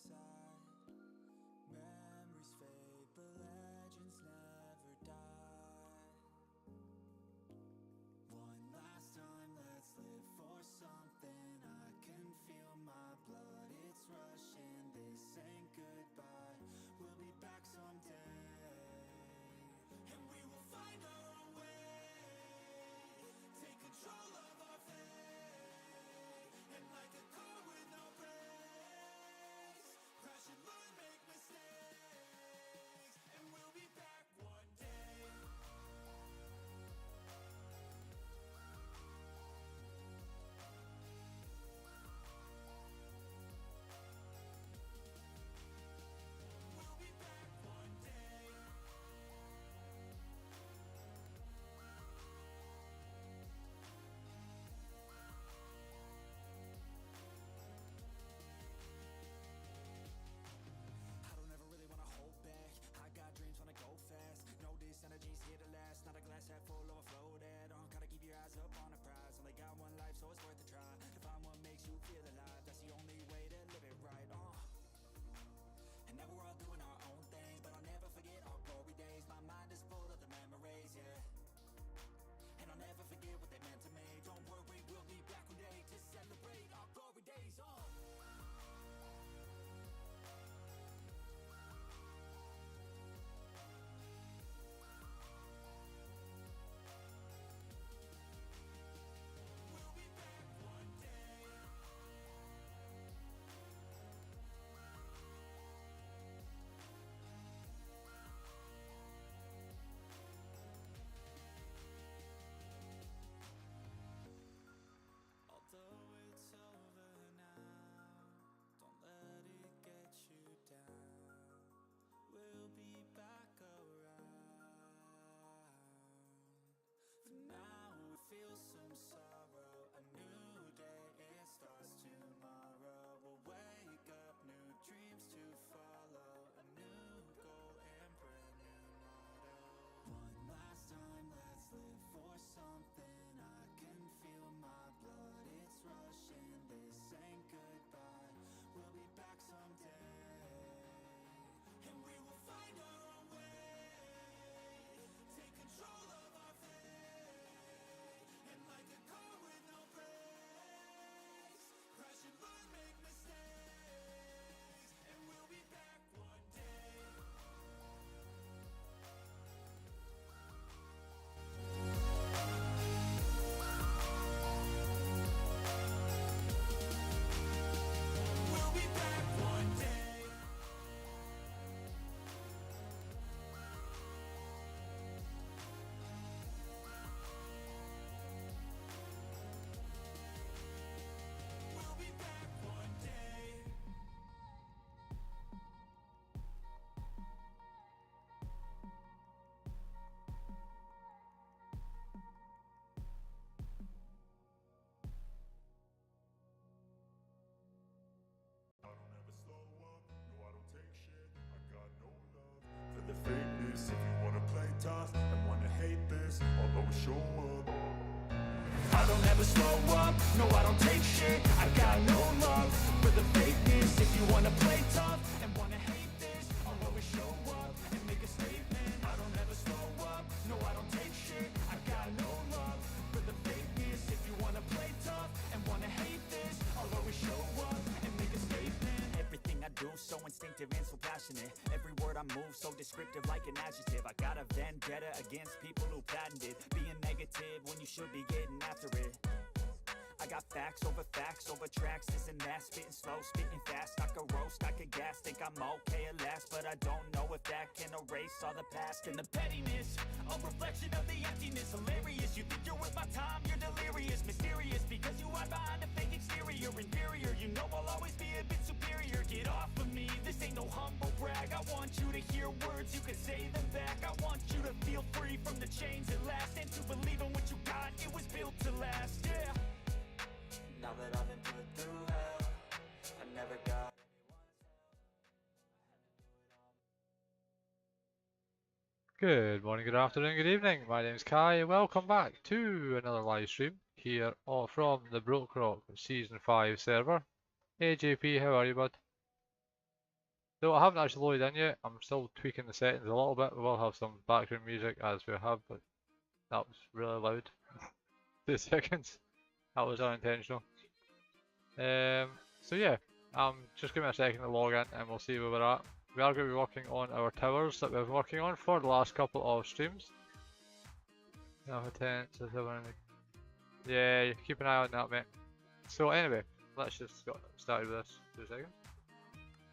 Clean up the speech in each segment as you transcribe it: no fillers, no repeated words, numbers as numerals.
inside. Memories fade, but legends never die. One last time, let's live for something. I can feel my blood, it's rushing. This ain't goodbye, we'll be back someday. And we will find our own way, take control of our fate. And like a car with no brakes, crash and learn, make mistakes. And we'll be back one day. We'll be back one day. I don't ever really wanna hold back. I got dreams, wanna go fast. Know this energy's here to last. Not a glass half full, overflow that. Gotta keep your eyes up on the prize. Only got one life, so it's worth a try. To find what makes you feel alive, that's the only way to live it right. And now we're all doing our own thing, but I'll never forget our glory days. My mind is full of the memories, yeah. And I'll never forget what they meant to me. Don't worry, we'll be back one day to celebrate our glory days. We'll be back one day. Although it's over now, don't let it get you down. We'll be back around. For now we feel some sorrow. A new day, it starts tomorrow. We'll wake up, new dreams to follow. A new goal and brand new motto. One last time, let's live for something. I can feel my blood, it's rushing. This ain't goodbye, we'll be back someday. And we will find our own way, take control of our fate. And like a car with no brakes, crash and learn, make mistakes. And we'll be back one day. We'll be back one day. We'll be back one day. I don't ever slow up, no I don't take shit, I got no love for the fakeness. If you wanna play tough and wanna hate this, I'll always show up. I don't ever slow up, no I don't take shit. I got no love for the fakeness. If you wanna play tough and wanna hate this, I'll always show up and make a statement. I don't ever slow up, no I don't take shit. I got no love for the fakeness. If you wanna play tough and wanna hate this, I'll always show up and make a statement. Everything I do so instinctive and so passionate. Every word I move so descriptive like an adjective. I got a vendetta against people who patented being negative when you should be getting after it. I got facts over tracks, this and that. Spitting slow, spitting fast. I could roast, I could gas. Think I'm okay at last, but I don't know if that can erase all the past. And the pettiness, a reflection of the emptiness. Hilarious, you think you're worth my time, you're delirious. Mysterious, because you hide behind a fake exterior. Inferior, you know I'll always be a bit superior. Get off of me, this ain't no humble brag. I want you to hear words, you can say them back. I want you to feel free from the chains at last, and to believe in what you got, it was built to last, yeah. Now that I've been put through hell, I never got Good morning, good afternoon, good evening. My name's Kai and welcome back to another live stream here from the Brokerock Season 5 server. Hey JP, how are you, bud? So I haven't actually loaded in yet. I'm still tweaking the settings a little bit. We will have some background music as we have, but that was really loud. 2 seconds. That was unintentional. So yeah, just give me a second to log in and we'll see where we're at. We are going to be working on our towers that we've been working on for the last couple of streams. Yeah, keep an eye on that, mate. So anyway, let's just get started with this. 2 seconds.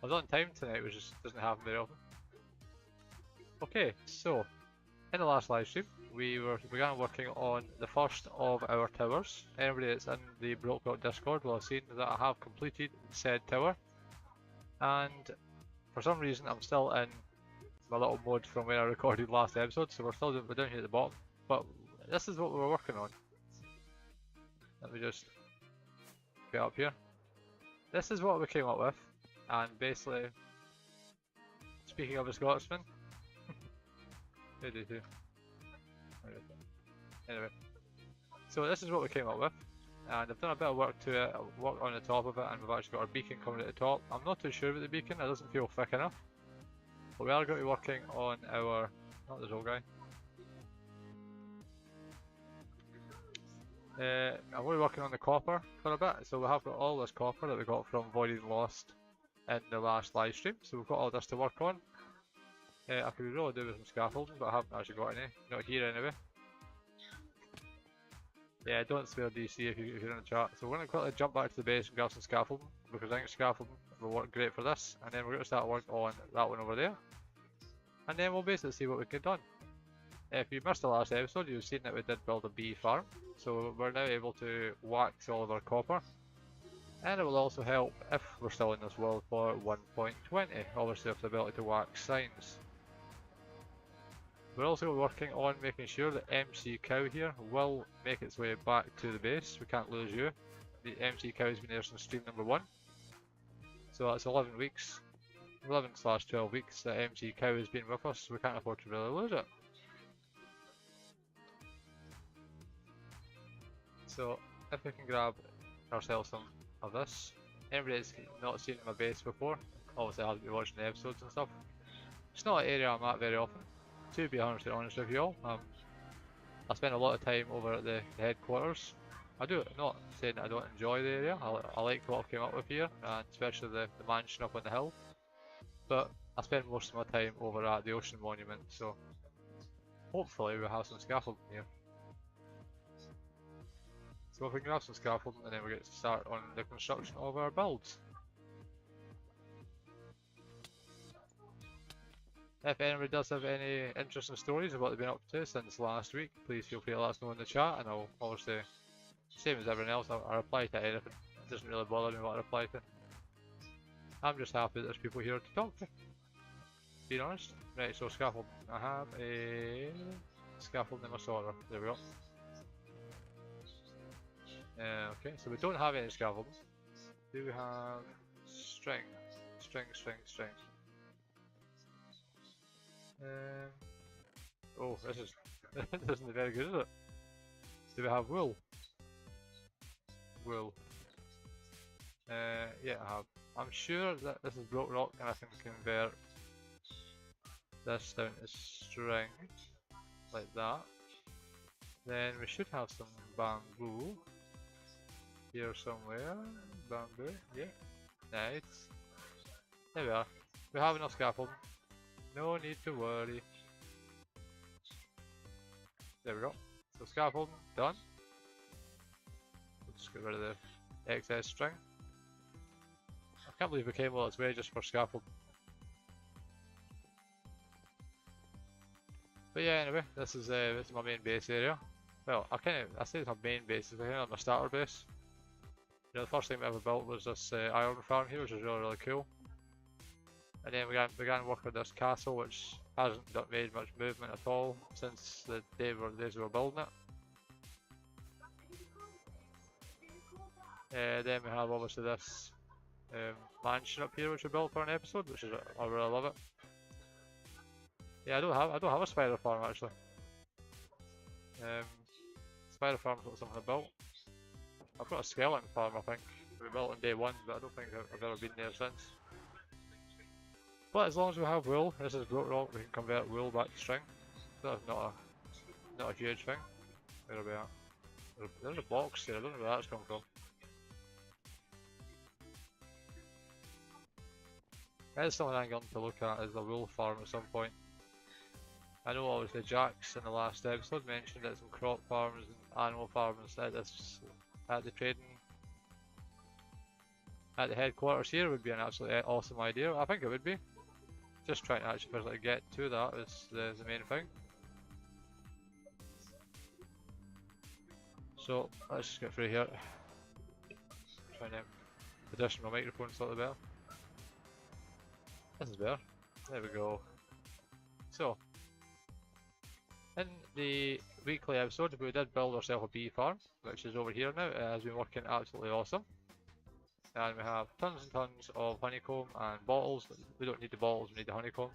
I was on time tonight, which just doesn't happen very often. Okay, so in the last live stream, we began working on the first of our towers. Anybody that's in the Brokerock Discord will have seen that I have completed said tower. And for some reason, I'm still in my little mode from when I recorded last episode, so we're down here at the bottom. But this is what we were working on. Let me just get up here. This is what we came up with, and basically, speaking of a Scotsman, anyway, so this is what we came up with, and I've done a bit of work to it, work on the top of it, and we've actually got our beacon coming at the top. I'm not too sure about the beacon, it doesn't feel thick enough, but we are going to be working on our, not this old guy. I'm going to be working on the copper for a bit, so we have got all this copper that we got from Voided and Lost in the last live stream, so we've got all this to work on. I could really do with some scaffolding, but I haven't actually got any, not here anyway. Yeah, don't swear DC if you're in the chat. So we're going to quickly jump back to the base and grab some scaffolding, because I think scaffolding will work great for this, and then we're going to start work on that one over there. And then we'll basically see what we get done. If you missed the last episode, you've seen that we did build a bee farm, so we're now able to wax all of our copper. And it will also help if we're still in this world for 1.20, obviously with the ability to wax signs. We're also working on making sure that MC Cow here will make its way back to the base. We can't lose you. The MC Cow has been there since stream number 1. So that's 11 weeks, 11/12 weeks that MC Cow has been with us, so we can't afford to really lose it. So if we can grab ourselves some of this. Anybody that's not seen my base before, obviously hasn't been watching the episodes and stuff. It's not an area I'm at very often, to be honest with you all. I spend a lot of time over at the headquarters. I'm not saying that I don't enjoy the area, I like what I've came up with here, and especially the mansion up on the hill. But I spend most of my time over at the Ocean Monument, so hopefully we'll have some scaffolding here. So if we can have some scaffolding and then we get to start on the construction of our builds. If anybody does have any interesting stories of what they've been up to since last week, please feel free to let us know in the chat, and I'll obviously, same as everyone else, I'll reply to anything. It doesn't really bother me what I reply to. I'm just happy that there's people here to talk to, being honest. Right, so scaffolding. I have a scaffolding in my sorter. There we go. Okay, so we don't have any scaffolding. Do we have string? String. Oh, this isn't very good, is it? Do we have wool? Wool. Yeah, I have. I'm sure that this is Brokerock and I can convert this down to string, like that. Then we should have some bamboo here somewhere. Bamboo, yeah. Nice. There we are. We have enough scaffolding. No need to worry. There we go. So scaffolding done. We'll just get rid of the excess string. I can't believe we came all this way just for scaffolding. But yeah, anyway, this is my main base area. Well, I say it's my main base, it's kind of my starter base. You know, the first thing we ever built was this iron farm here, which is really cool. And then we began working with this castle, which hasn't made much movement at all since the days we were building it. Then we have obviously this mansion up here, which we built for an episode, which is I really love it. Yeah, I don't have a spider farm actually. Spider farm's not something I built. I've got a skeleton farm, I think. We built on day 1, but I don't think I've ever been there since. But as long as we have wool, this is Brokerock, we can convert wool back to string. So that's not a huge thing. Where are we at? There's a box there, I don't know where that's come from. That's something I'm going to look at, is the wool farm at some point. I know obviously Jax in the last episode mentioned that some crop farms and animal farms at the trading, at the headquarters here would be an absolutely awesome idea. I think it would be. Just trying to actually physically get to that is the main thing. So let's just get through here. Trying to position my microphone slightly better. This is better. There we go. So, in the weekly episode, we did build ourselves a bee farm, which is over here now. It has been working absolutely awesome. And we have tons and tons of honeycomb and bottles. We don't need the bottles, we need the honeycomb.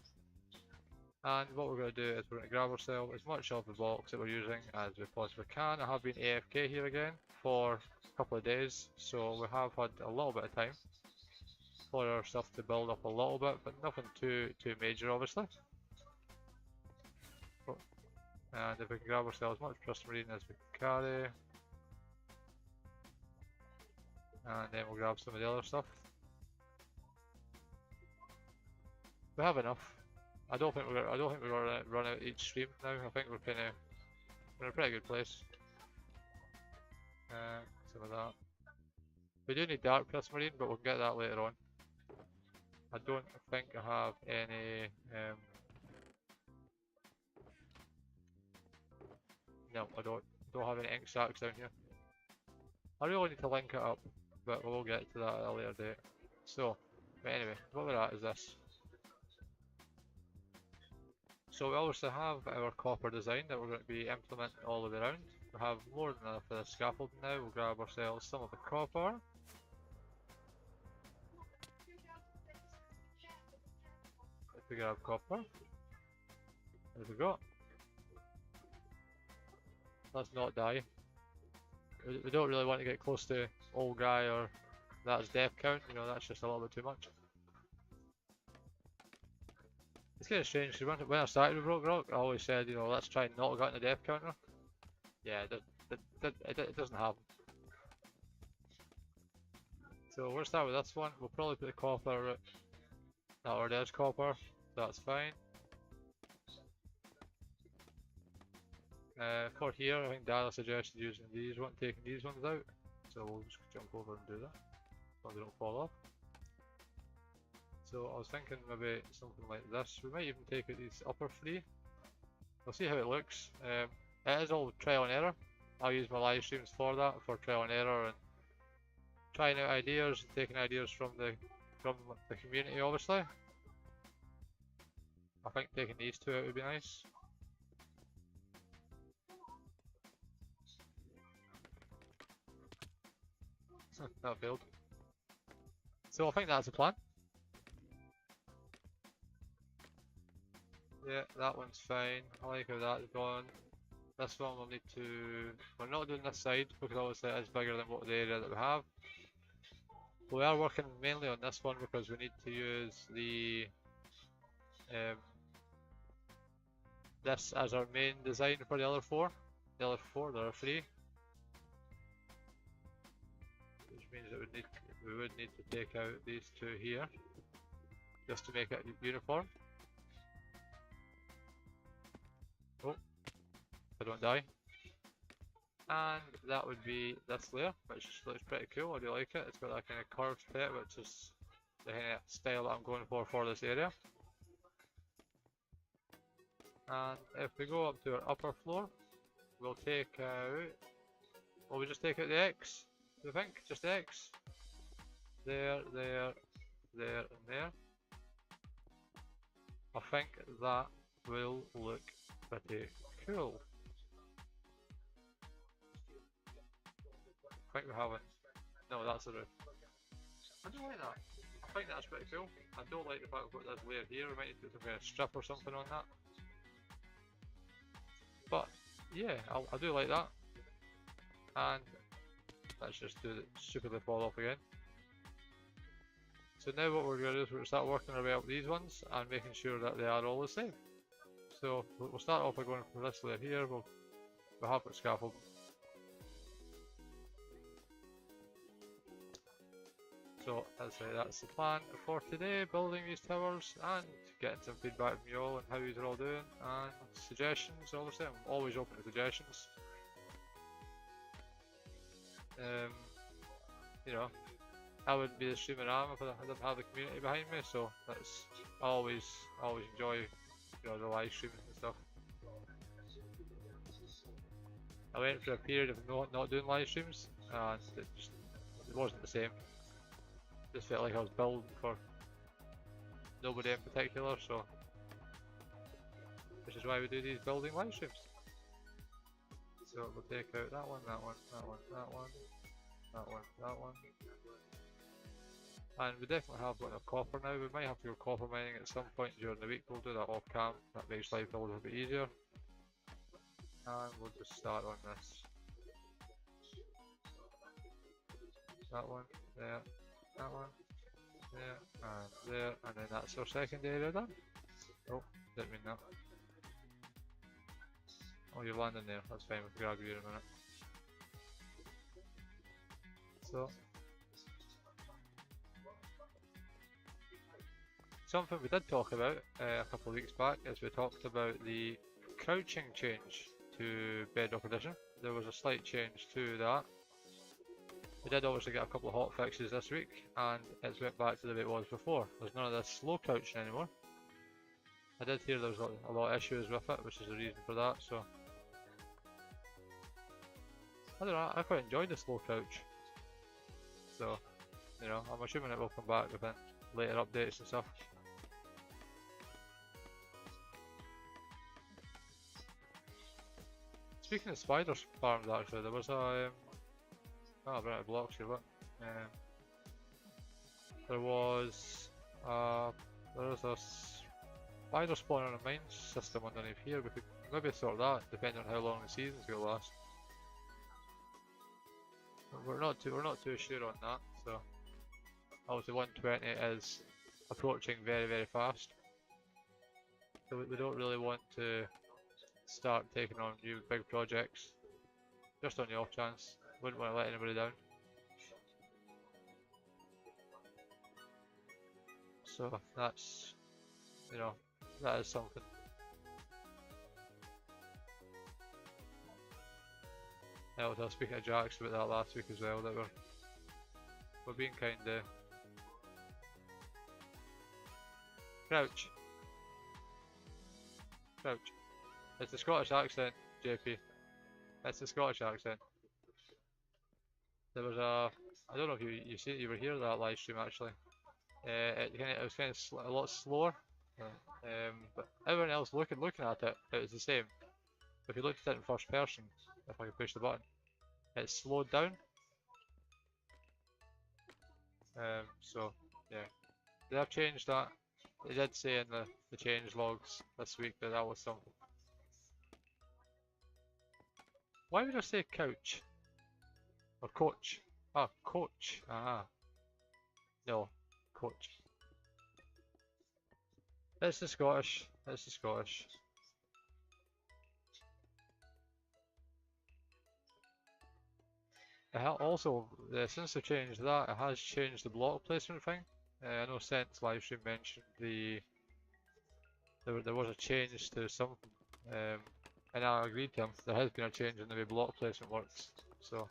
And what we're going to do is we're going to grab ourselves as much of the box that we're using as we possibly can. I have been AFK here again for a couple of days, so we have had a little bit of time for our stuff to build up a little bit, but nothing too major obviously. And if we can grab ourselves as much prismarine as we can carry, and then we'll grab some of the other stuff. We have enough. I don't think we're gonna run out each stream now. I think we're in a pretty good place. Some of that. We do need dark prismarine, but we'll get that later on. I don't think I have any. No, I don't have any ink sacks down here. I really need to link it up, but we'll get to that at a later date. So, but anyway, what we're at is this. So we obviously have our copper design that we're going to be implementing all the way around. We have more than enough of the scaffolding now. We'll grab ourselves some of the copper. If we grab copper, there we go. Let's not die. We don't really want to get close to old guy or that's death count, you know, that's just a little bit too much. It's kind of strange because when I started with Brokerock, I always said, you know, let's try and not get in the death counter. Yeah, it doesn't happen. So we'll start with this one. We'll probably put the copper. Or there's copper. That's fine. For here, I think Dara suggested using taking these ones out. So we'll just jump over and do that, so they don't fall off. So I was thinking maybe something like this. We might even take out these upper three. We'll see how it looks. It is all trial and error. I'll use my live streams for that, for trial and error and trying out ideas, and taking ideas from the community obviously. I think taking these two out would be nice. That failed. So I think that's the plan. Yeah, that one's fine. I like how that's gone. This one we'll need to... We're not doing this side because obviously it is bigger than what the area that we have. We are working mainly on this one because we need to use the... this as our main design for the other four. The other four, there are three. Which means that we would need to take out these two here. Just to make it uniform. Oh, I don't die. And that would be this layer, which looks pretty cool. I do like it. It's got that kind of curved bit, which is the kind of style that I'm going for this area. And if we go up to our upper floor, we'll take out... Will we just take out the X? Do you think? Just X? There, there, there, and there. I think that will look pretty cool. I think we have it. No, that's the roof. I do like that. I think that's pretty cool. I don't like the fact we've got this layer here. We might need to put some kind of strip or something on that. But yeah, I do like that. And let's just do it stupidly fall off again. So now what we're going to do is we're going to start working our way up these ones and making sure that they are all the same. So we'll start off by going from this layer here. We'll have a scaffold. So that's the plan for today, building these towers and getting some feedback from you all on how you're all doing and suggestions. All the same, I'm always open to suggestions. You know, I wouldn't be the streamer I am if I didn't have the community behind me. So that's I always enjoy, you know, the live streaming and stuff. I went for a period of not doing live streams and it wasn't the same. Just felt like I was building for nobody in particular, so which is why we do these building live streams. So we'll take out that one, that one, that one, that one, that one, that one. And we definitely have got enough copper now. We might have to go copper mining at some point during the week. We'll do that off cam. That makes life a little bit easier. And we'll just start on this. That one, there. That one, there, and there, and then that's our second area done. Oh, didn't mean that. Oh, you're landing there, that's fine, we'll grab you in a minute. So, something we did talk about a couple of weeks back is we talked about the crouching change to Bedrock Edition. There was a slight change to that. We did obviously get a couple of hot fixes this week, and it's went back to the way it was before. There's none of this slow crouching anymore. I did hear there was a lot of issues with it, which is the reason for that, so... I don't know, I quite enjoyed the slow crouch. So, you know, I'm assuming it will come back within later updates and stuff. Speaking of spider farms actually, there was a... oh, I've run out of blocks here, look. There was a spider spawner and a mine system underneath here. We could maybe sort that, depending on how long the season's gonna last. But we're not too sure on that. So obviously 120 is approaching very, very fast. So we don't really want to start taking on new big projects, just on the off chance. Wouldn't want to let anybody down. So that's, you know, that is something. I was speaking to Jax about that last week as well, that we're being kind of... Crouch. Crouch. It's the Scottish accent, JP. It's the Scottish accent. There was a... I don't know if you were here that live stream actually. It was kind of a lot slower. But everyone else looking at it, it was the same. If you looked at it in first person, if I could push the button, it slowed down. So yeah, they have changed that. They did say in the change logs this week that was something. Why would I say couch? Or coach? Ah, coach. Ah. No, coach. It's the Scottish. It's the Scottish. Also, since they changed that, it has changed the block placement thing. I know Sent's livestream mentioned there was a change to something, and I agreed to him. There has been a change in the way block placement works, so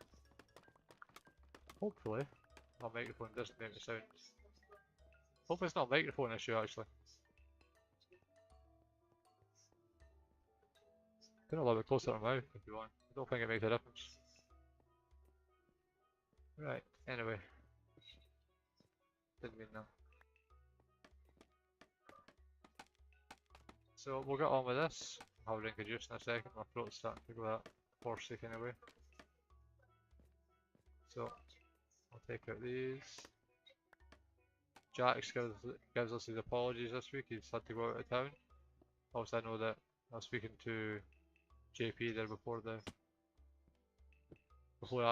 hopefully my microphone doesn't make me sound. Hopefully it's not a microphone issue actually. Put it a little bit closer to my mouth if you want. I don't think it makes a difference. Right, anyway. Didn't mean that. So we'll get on with this. I'll drink a juice in a second. My throat's starting to go that horsesick anyway. So I'll take out these. Jax gives us his apologies this week. He's had to go out of town. Also, I know that I was speaking to JP there before I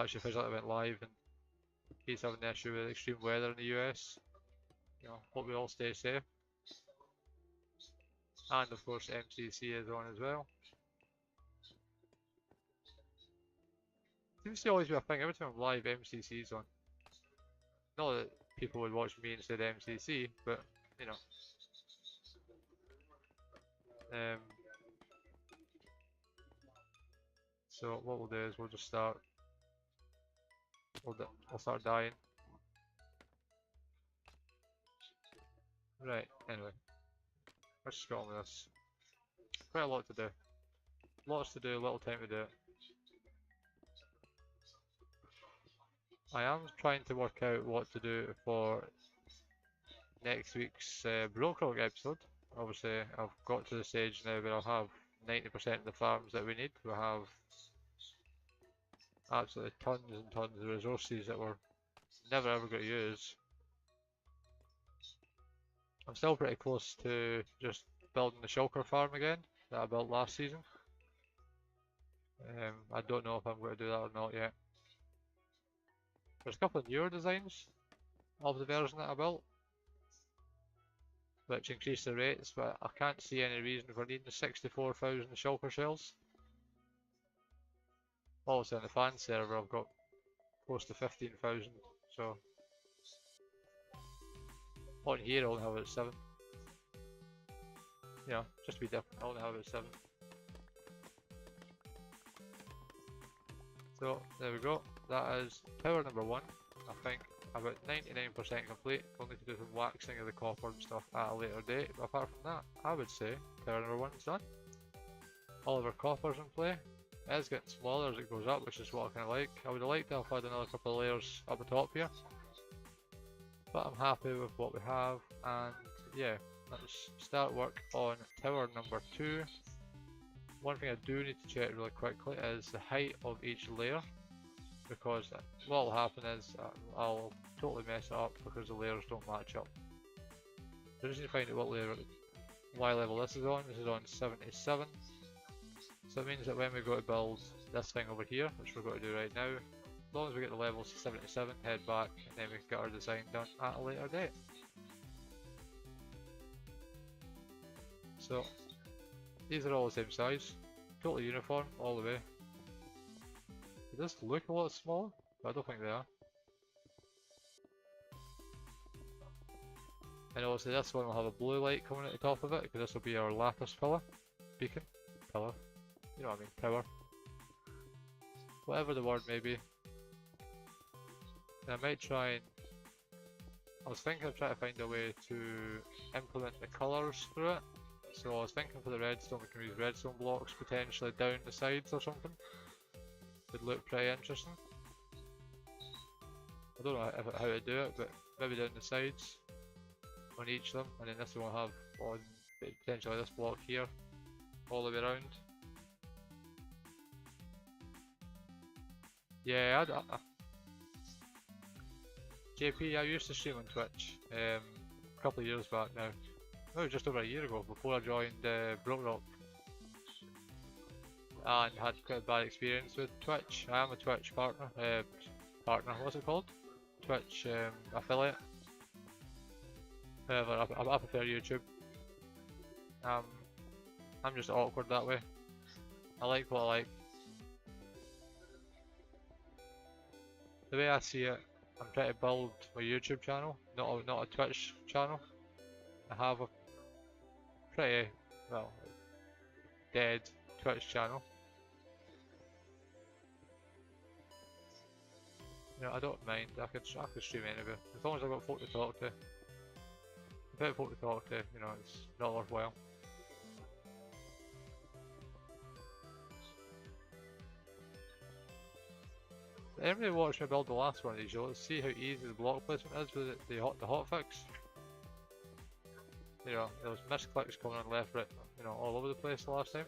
actually physically went live, and he's having an issue with extreme weather in the US. you know, hope we all stay safe. And of course MCC is on as well. Seems to always be a thing every time I'm live, MCC is on. Not that people would watch me instead of MCC, but you know. So what we'll do is we'll just start. We'll start dying. Right. Anyway, let's just get on with this. Quite a lot to do. Lots to do, little time to do it. I am trying to work out what to do for next week's Brokerock episode. Obviously, I've got to the stage now where I'll have 90% of the farms that we need. We'll have absolutely tons and tons of resources that we're never ever going to use. I'm still pretty close to just building the shulker farm again that I built last season. I don't know if I'm going to do that or not yet. There's a couple of newer designs of the version that I built, which increase the rates, but I can't see any reason for needing 64,000 shulker shells. Also on the fan server I've got close to 15,000, so on here I only have about 7. Yeah, just to be different, I only have about 7. So there we go, that is tower number 1. I think about 99% complete. We'll need to do some waxing of the copper and stuff at a later date, but apart from that, I would say tower number 1 is done. All of our copper's in play. It is getting smaller as it goes up, which is what I kind of like. I would have liked to have had another couple of layers up the top here, but I'm happy with what we have, and yeah, let's start work on tower number 2. One thing I do need to check really quickly is the height of each layer, because what will happen is I'll totally mess it up because the layers don't match up. So I just need to find out what layer, Y level this is on. This is on 77. So it means that when we go to build this thing over here, which we're going to do right now, as long as we get the levels to 77, head back, and then we can get our design done at a later date. So these are all the same size, totally uniform all the way. They just look a lot smaller, but I don't think they are. And obviously this one will have a blue light coming at the top of it, because this will be our lapis pillar, beacon, pillar, you know what I mean, tower. Whatever the word may be. And I might try and... I was thinking of trying to find a way to implement the colours through it. So I was thinking for the redstone we can use redstone blocks potentially down the sides or something. Would look pretty interesting. I don't know how to do it, but maybe down the sides on each of them, and then this one will have on potentially this block here all the way around. Yeah, JP, I used to stream on Twitch a couple of years back now. No, just over a year ago, before I joined Brokerock, and had quite a bad experience with Twitch. I am a Twitch partner, what's it called? Twitch affiliate. However, I prefer YouTube. I'm just awkward that way. I like what I like. The way I see it, I'm trying to build my YouTube channel, not a Twitch channel. I have a pretty, well, dead Twitch channel. You know, I don't mind, I could stream anywhere, as long as I've got folk to talk to. Without folk to talk to, you know, it's not worthwhile. Anybody watched me build the last one of these, you'll see how easy the block placement is with the hotfix. You know, there was misclicks coming on left, right, you know, all over the place the last time.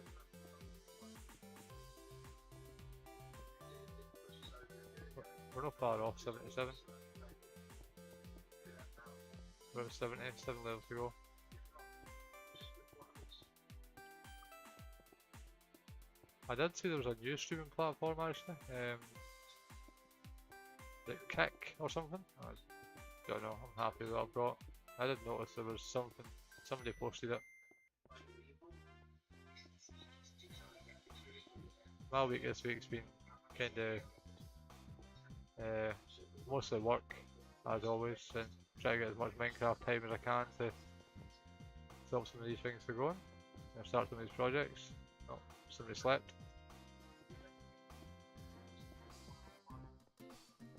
We're not far off 77. We're at 70, 7 levels to go. I did see there was a new streaming platform actually. The Kick or something. I don't know, I'm happy with what I've got. I did notice there was something, somebody posted it. My week this week's been kinda mostly work, as always, and try to get as much Minecraft time as I can to stop some of these things to going and start some of these projects. Oh, somebody slept.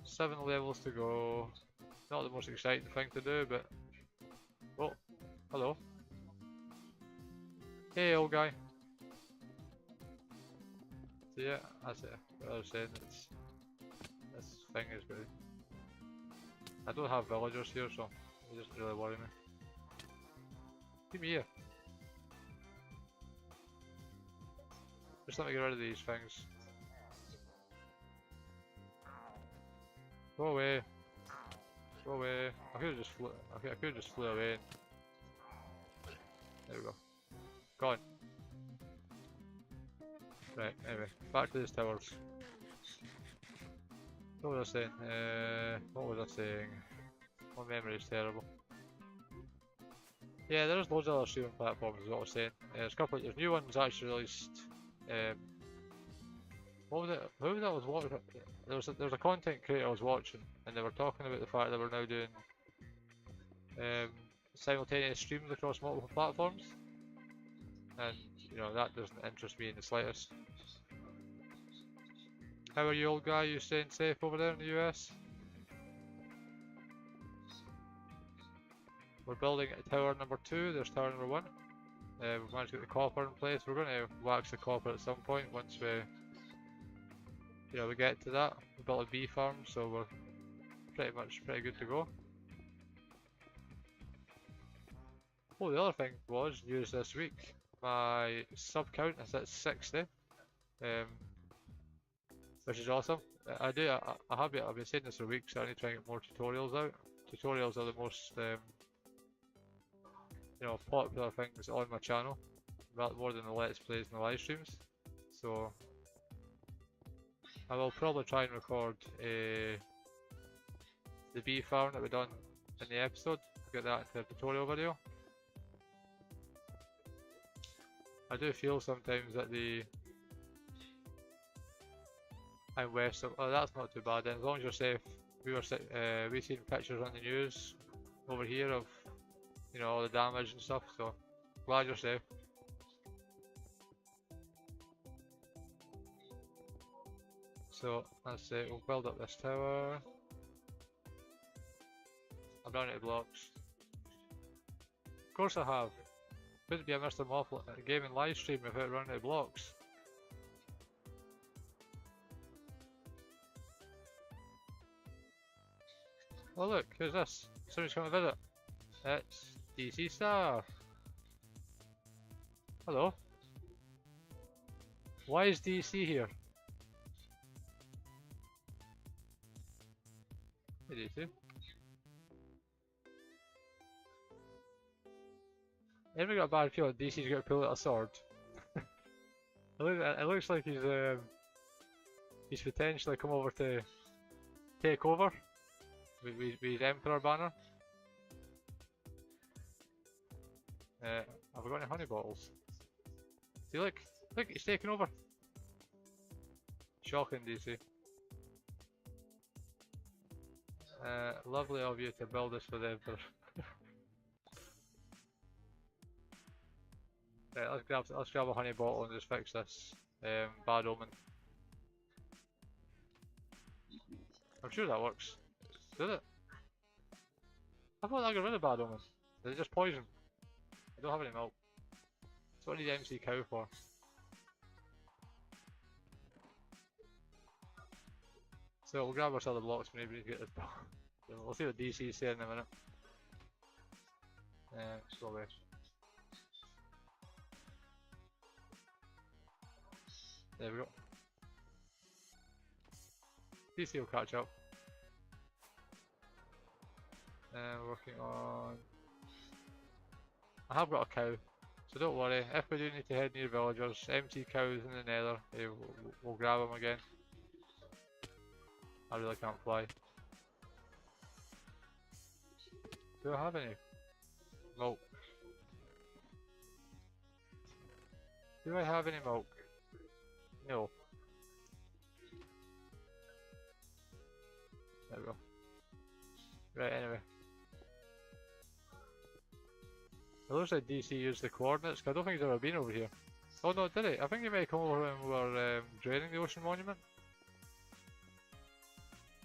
7 levels to go. Not the most exciting thing to do, but oh, hello. Hey, old guy. So yeah, that's it. What I was saying, it's this thing is good. I don't have villagers here, so it doesn't really worry me. Keep me here. Just let me get rid of these things. Go away. Go away. I could have just flew. Okay, I could have just flew away. There we go. Gone. Right. Anyway, back to these towers. What was I saying? What was I saying? My memory is terrible. Yeah, there's loads of other streaming platforms, is what I was saying. There's a couple. There's new ones actually released. What was it? Who was that was watching? There was a content creator I was watching, and they were talking about the fact that we're now doing simultaneous streams across multiple platforms, and you know that doesn't interest me in the slightest. How are you, old guy? You staying safe over there in the US? We're building tower number 2. There's tower number 1. We've managed to get the copper in place. We're going to wax the copper at some point once we get to that. We built a bee farm, so we're pretty good to go. Oh, the other thing was news this week. My sub count is at 60, which is awesome. I've been saying this for weeks. I need to try and get more tutorials out. Tutorials are the most popular things on my channel, more than the let's plays and the live streams. So I will probably try and record the bee farm that we done in the episode, get that into a tutorial video. I do feel sometimes that I'm west of, oh, that's not too bad then, as long as you're safe. We seen pictures on the news over here of all the damage and stuff, so glad you're safe. So that's it, we'll build up this tower. I'm down to blocks. Of course I have. Couldn't be a Mr. Moffat gaming live stream without running out of blocks. Oh look, who's this? Somebody's coming to visit. It's DC Star. Hello. Why is DC here? Hey DC. Ever got a bad feeling DC's got to pull out a sword? It looks like he's potentially come over to take over with his Emperor banner. Have we got any honey bottles? See, look, he's taking over. Shocking, DC. Lovely of you to build this for the Emperor. Right, let's grab a honey bottle and just fix this bad omen. I'm sure that works. Did it? I thought I got rid of bad omen. Is it just poison? I don't have any milk. That's what I need MC cow for. So we'll grab ourselves the blocks maybe to get this done. We'll see what DC's saying in a minute. Just go away. There we go. DC will catch up. Working on... I have got a cow, so don't worry. If we do need to head near villagers, empty cows in the nether, we'll grab them again. I really can't fly. Do I have any milk. Do I have any milk? No. There we go. Right, anyway. It looks like DC used the coordinates, 'cause I don't think he's ever been over here. Oh no, did he? I think he might come over when we were draining the ocean monument.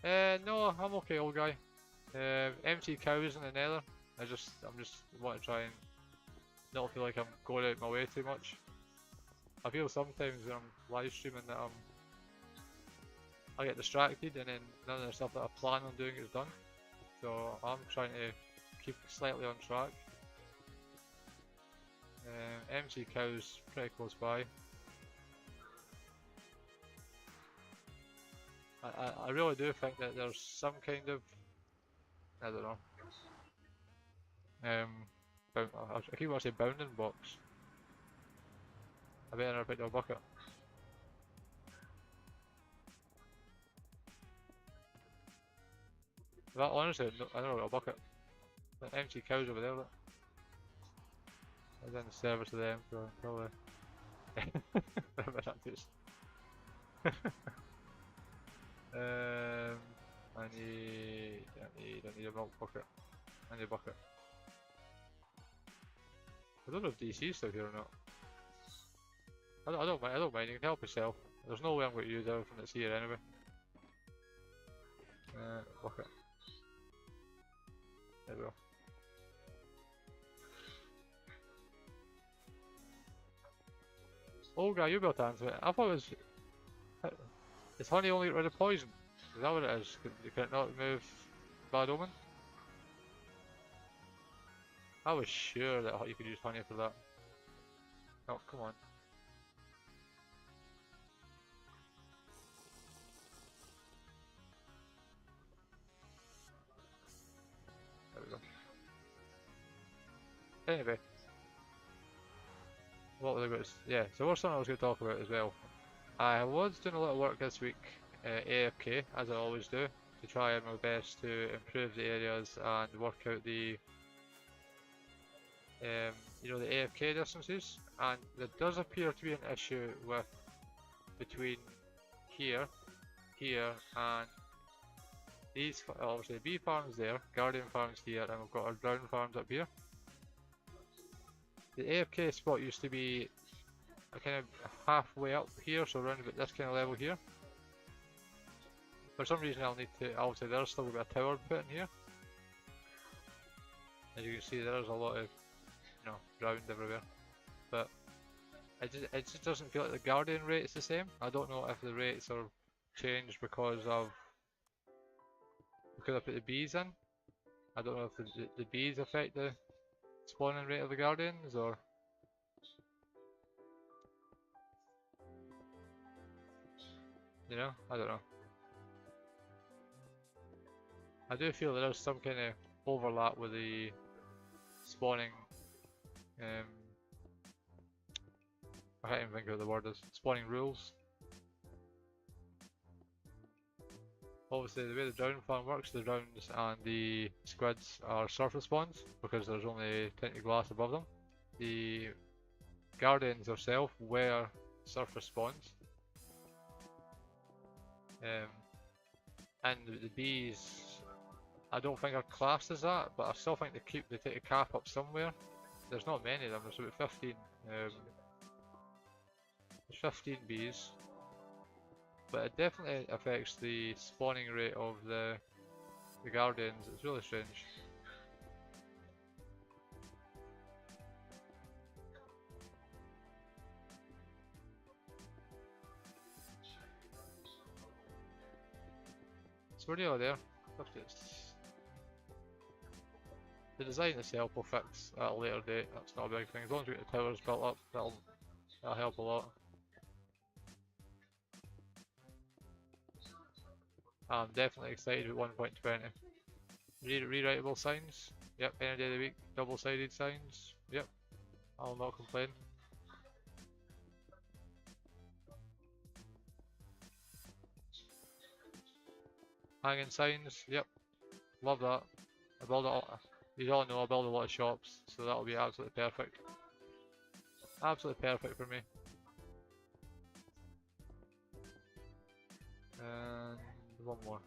No, I'm okay, old guy. Empty cows in the nether. I'm just want to try and not feel like I'm going out my way too much. I feel sometimes when I'm live streaming that I get distracted and then none of the stuff that I plan on doing is done. So I'm trying to keep slightly on track. MC cows pretty close by. I really do think that there's some kind of, I don't know. I keep wanting to say bounding box. I better pick up a bucket. That honestly, no, I don't know, a bucket. The empty cows over there, look. I was in the service of them, so probably. Whatever that is. I need a milk bucket. I need a bucket. I don't know if DC's still here or not. I don't mind, you can help yourself. There's no way I'm going to use everything that's here anyway. Bucket. There we go. Oh guy, you built answer it. I thought it was... Is honey only get rid of poison? Is that what it is? Can it not remove bad omen? I was sure that you could use honey for that. Oh, come on. There we go. Anyway. What was I going to say? Yeah, so what's something I was going to talk about as well. I was doing a lot of work this week, AFK, as I always do, to try my best to improve the areas and work out the, you know, the AFK distances. And there does appear to be an issue with between here, and these. Obviously, bee farms there, guardian farms here, and we've got our ground farms up here. The AFK spot used to be kind of halfway up here, so around about this kind of level here. For some reason I'll need to, obviously there's still a bit of tower put in here. As you can see there's a lot of, you know, ground everywhere. But it just doesn't feel like the guardian rate is the same. I don't know if the rates are changed because I put the bees in. I don't know if the bees affect the spawning rate of the guardians or... You know, I don't know. I do feel there is some kind of overlap with the spawning, I can't even think of what the word is, spawning rules. Obviously the way the drowning farm works, the drowns and the squids are surface spawns because there's only tinted glass above them. The guardians themselves were surface spawns. And the bees, I don't think are classed as that, but I still think they take a cap up somewhere. There's not many of them, there's about 15. There's 15 bees, but it definitely affects the spawning rate of the guardians. It's really strange. So we're nearly there. The design itself will fix at a later date, that's not a big thing. As long as we get the towers built up, that'll help a lot. I'm definitely excited with 1.20. Rewritable signs, yep, any day of the week. Double-sided signs, yep, I'll not complain. Hanging signs, yep, love that. I build it all. You all know I build a lot of shops, so that'll be absolutely perfect. Absolutely perfect for me. And one more.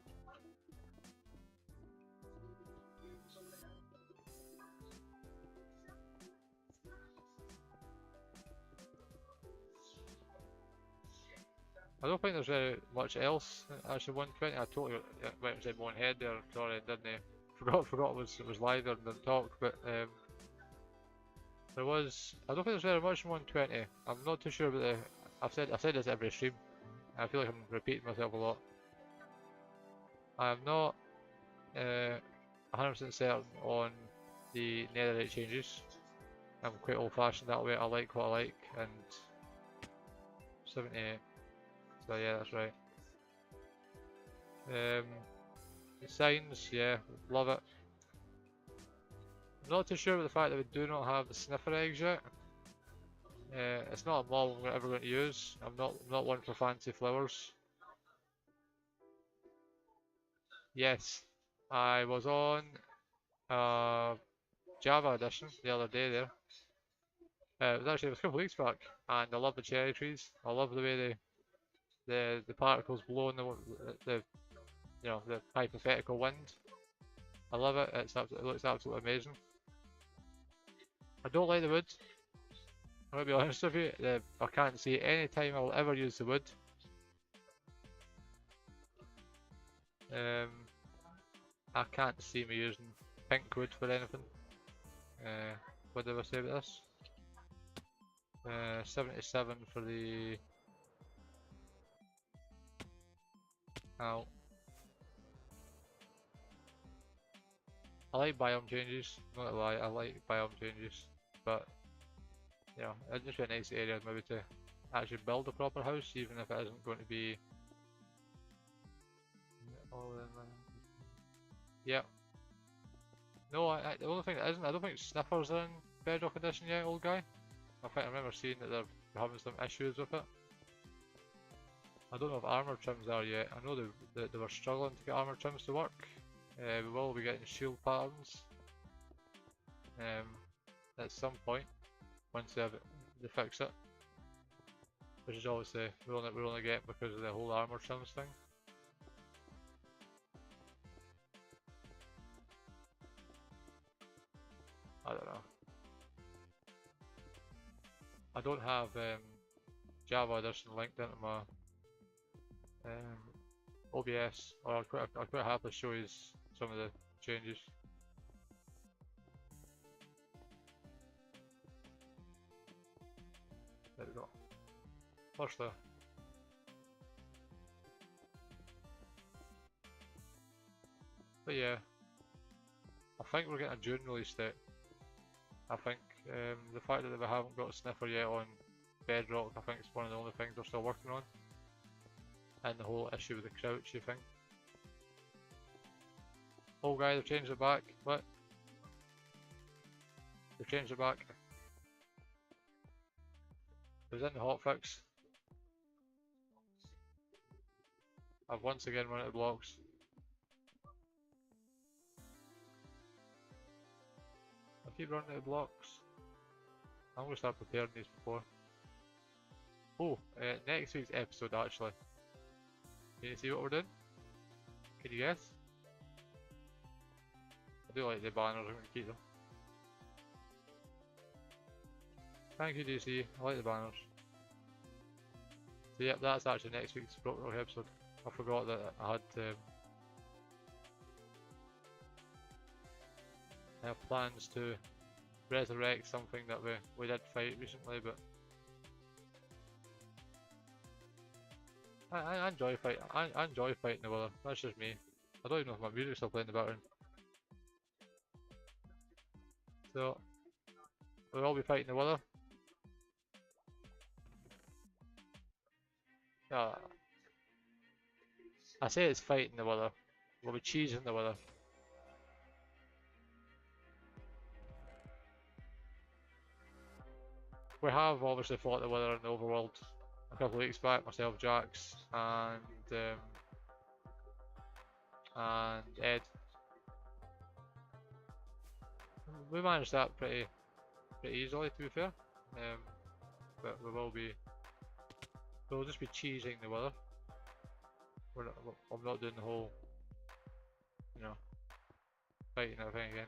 I don't think there's very much else. Actually, 120. I totally went and said my own head there. Sorry, didn't I? Forgot it was live there and didn't talk. But there was. I don't think there's very much in 120. I'm not too sure about the. I've said this every stream. I feel like I'm repeating myself a lot. I'm not 100% certain on the netherite changes. I'm quite old-fashioned that way. I like what I like, and 78. So yeah, that's right. The signs, yeah, love it. I'm not too sure about the fact that we do not have the sniffer eggs yet. It's not a mob I'm ever going to use. I'm not one for fancy flowers. Yes, I was on Java Edition the other day there. It was a couple of weeks back, and I love the cherry trees. I love the way the particles blow in the you know, the hypothetical wind. I love it. It looks absolutely amazing. I don't like the wood. I'm gonna be honest with you. I can't see any time I'll ever use the wood. I can't see me using pink wood for anything. What did I say about this? 77 for the. Ow. I like biome changes, not gonna lie, I like biome changes, but you know, it'd just be a nice area maybe to actually build a proper house, even if it isn't going to be all in. Yeah. No, the only thing that isn't, I don't think Sniffer's in Bedrock Edition yet, old guy. I think I remember seeing that they're having some issues with it. I don't know if armor trims are yet. I know they were struggling to get armor trims to work. We will be getting shield patterns at some point once they fix it, which is obviously we're only getting because of the whole armor trims thing. I don't know. I don't have Java Edition linked into my OBS, or I'll quite happily show you some of the changes. There we go. First there. But yeah, I think we're getting a June release date. I think the fact that we haven't got a sniffer yet on Bedrock, I think it's one of the only things we're still working on. And the whole issue with the crouchy thing. Oh guy, they've changed it back. What? They've changed it back. It was in the hotfix. I've once again run out of blocks. I keep running out of blocks. I'm gonna start preparing these before. Oh, next week's episode actually. Can you see what we're doing? Can you guess? I do like the banners, I'm gonna keep them. Thank you DC, I like the banners. So yep, that's actually next week's Brokerock episode. I forgot that I had plans to resurrect something that we did fight recently, but I enjoy fighting. I enjoy fighting the weather. That's just me. I don't even know if my music's still playing in the background. So we'll all be fighting the weather. I say it's fighting the weather. We'll be cheesing the weather. We have obviously fought the weather in the overworld a couple of weeks back, myself, Jax, and Ed. we managed that pretty easily, to be fair. But we'll just be cheesing the weather. I'm not doing the whole, you know, fighting everything again.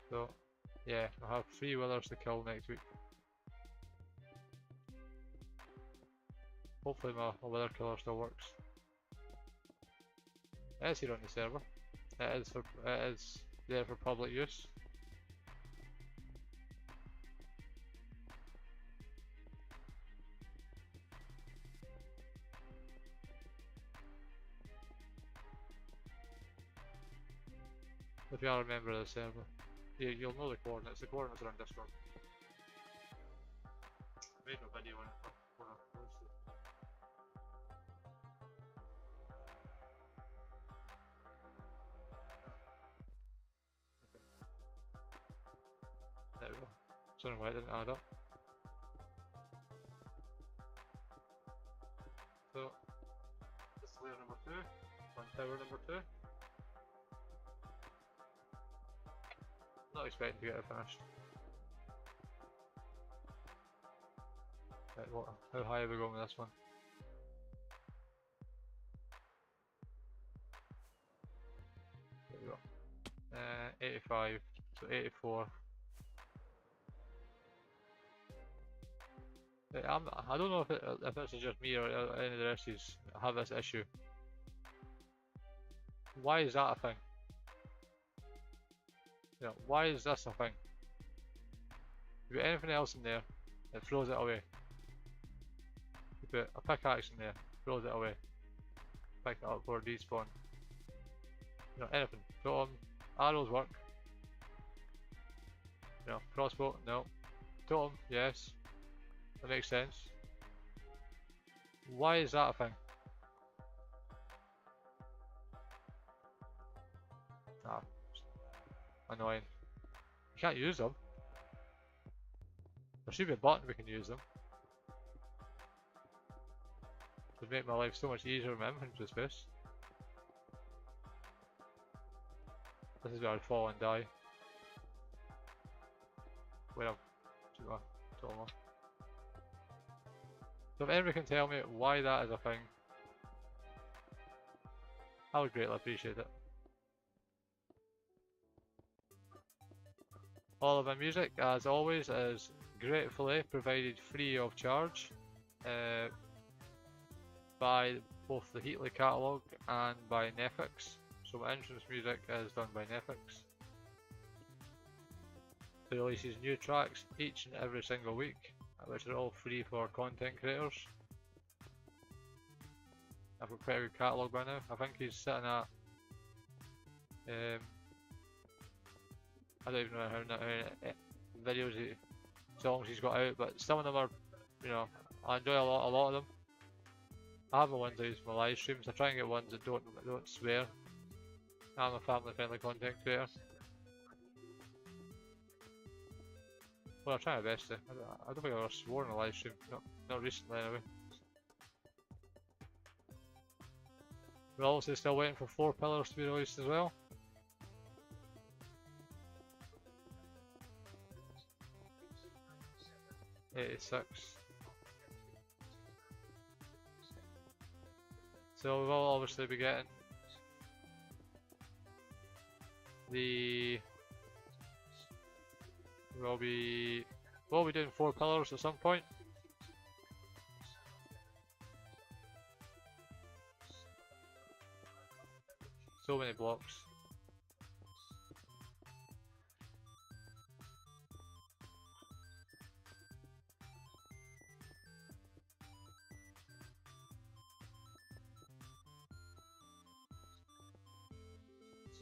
So, yeah, I'll have 3 withers to kill next week. Hopefully my wither killer still works. It is here on the server. It is there for public use. If you are a member of the server, you'll know the coordinates. The coordinates are on Discord. Made a video on it for there we go. Sorry why it didn't add up. So, this is layer number 2, on tower number 2. Not expecting to get it finished. Right, how high are we going with this one? There we go. 85, so 84. I don't know if this is just me or any of the rest of you have this issue. Why is that a thing? Yeah, why is this a thing? You put anything else in there, it throws it away. You put a pickaxe in there, throws it away. Pick it up for despawn. You know, anything. Totem, arrows work. You know, crossbow, no. Totem, yes. That makes sense. Why is that a thing? Ah, annoying. You can't use them. There should be a button we can use them. It would make my life so much easier in my inventory space. This is where I'd fall and die. Wait up. Total. So if anyone can tell me why that is a thing, I would greatly appreciate it. All of my music, as always, is gratefully provided free of charge by both the Heatley catalogue and by Netflix. So my entrance music is done by Netflix. It releases new tracks each and every single week, which are all free for content creators. I've got quite a good catalogue by now. I think he's sitting at I don't even know how videos, songs he's got out, but some of them are, you know, I enjoy a lot of them. I have the ones I use for my live streams. I try and get ones that don't swear. I'm a family friendly content creator. Well, I try my best to. I don't think I've ever sworn in a live stream. Not recently anyway. We're also still waiting for 4 pillars to be released as well. '86. So we will obviously be getting we'll be doing 4 pillars at some point. So many blocks.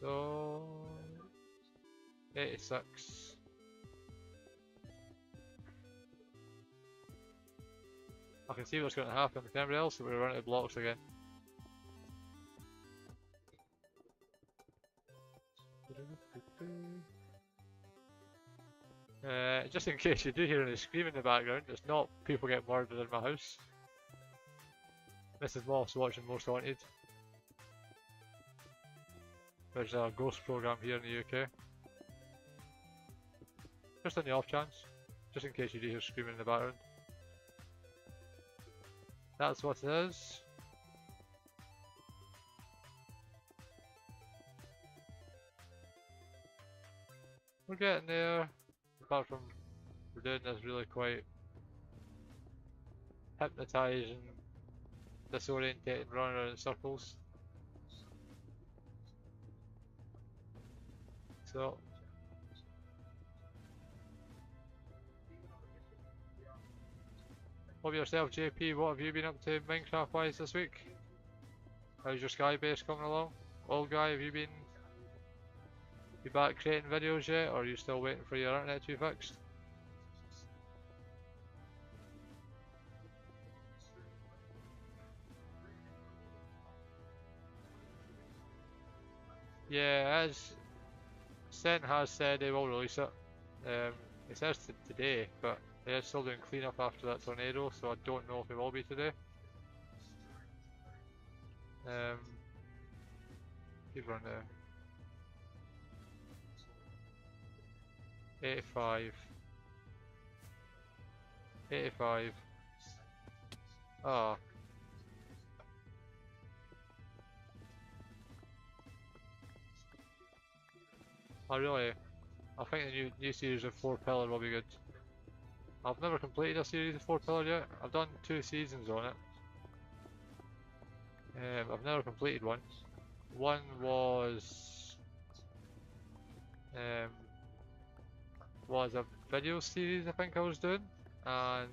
So 86. I can see what's going to happen. Can everybody else? We're running out of blocks again. Just in case you do hear any screaming in the background, it's not people getting murdered in my house. Mrs. Moss watching Most Haunted. There's a ghost program here in the UK. Just on the off chance, just in case you do hear screaming in the background. That's what it is. We're getting there, apart from we're doing this really quite hypnotising, disorientating, running around in circles. So, what about yourself, JP? What have you been up to Minecraft wise this week? How's your sky base coming along? Old guy, have you back creating videos yet, or are you still waiting for your internet to be fixed? Yeah, as Sen has said, they will release it. It says today, but they're still doing cleanup after that tornado, so I don't know if it will be today. Keep on there. 85. 85. Ah. I think the new series of 4 Pillar will be good. I've never completed a series of 4 Pillar yet. I've done 2 seasons on it. I've never completed one. One was a video series I think I was doing, and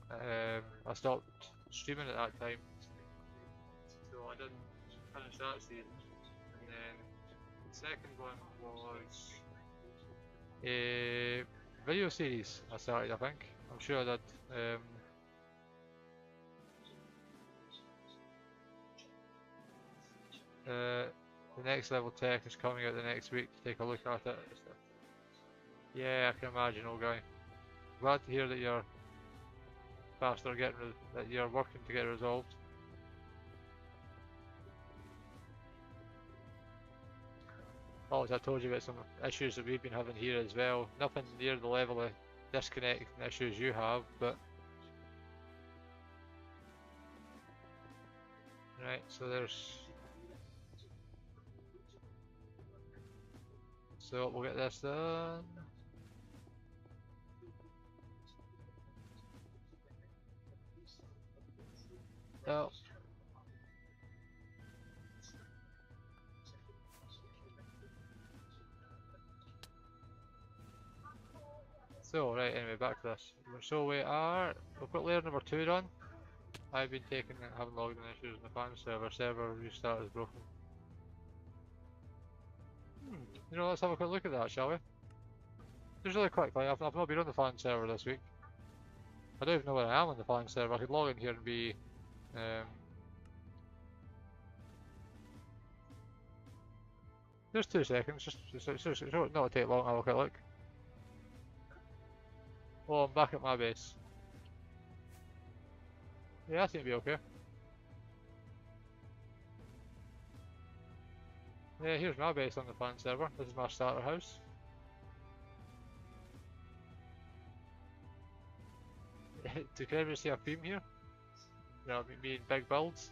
I stopped streaming at that time, so I didn't finish that season. And then the second one was a video series I started, I think. I'm sure I did. The next level tech is coming out the next week to take a look at it. Yeah, I can imagine, old guy. Glad to hear that you're faster that you're working to get it resolved. Oh, as I told you about some issues that we've been having here as well. Nothing near the level of disconnecting issues you have, but right, so we'll get this done. Oh. So, right, anyway, back to this. So we've got layer number 2 done. I've been having logged in issues in the fan server restart is broken. You know, let's have a quick look at that, shall we? Just really quickly, I've not been on the fan server this week. I don't even know where I am on the fan server. I could log in here and be... just 2 seconds, just not take long, I'll have a quick look. Oh, I'm back at my base. Yeah, I seem to be okay. Yeah, here's my base on the fan server. This is my starter house. Can everybody see a theme here? You know, me in big builds.